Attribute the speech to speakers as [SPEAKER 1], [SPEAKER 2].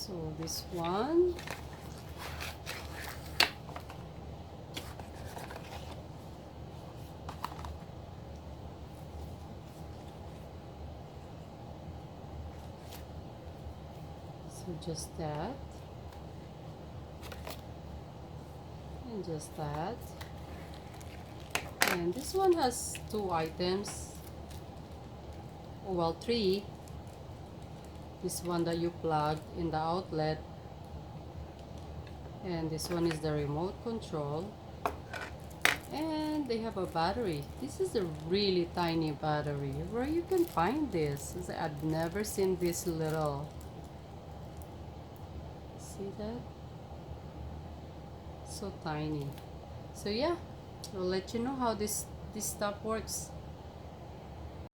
[SPEAKER 1] So this one, so just that, and just that. And this one has 2 items, well 3. This one that you plug in the outlet, and this one is the remote control, and they have a battery. This is a really tiny battery. Where you can find this? I've never seen this little. See that? So tiny. So yeah, I'll let you know how this stuff works.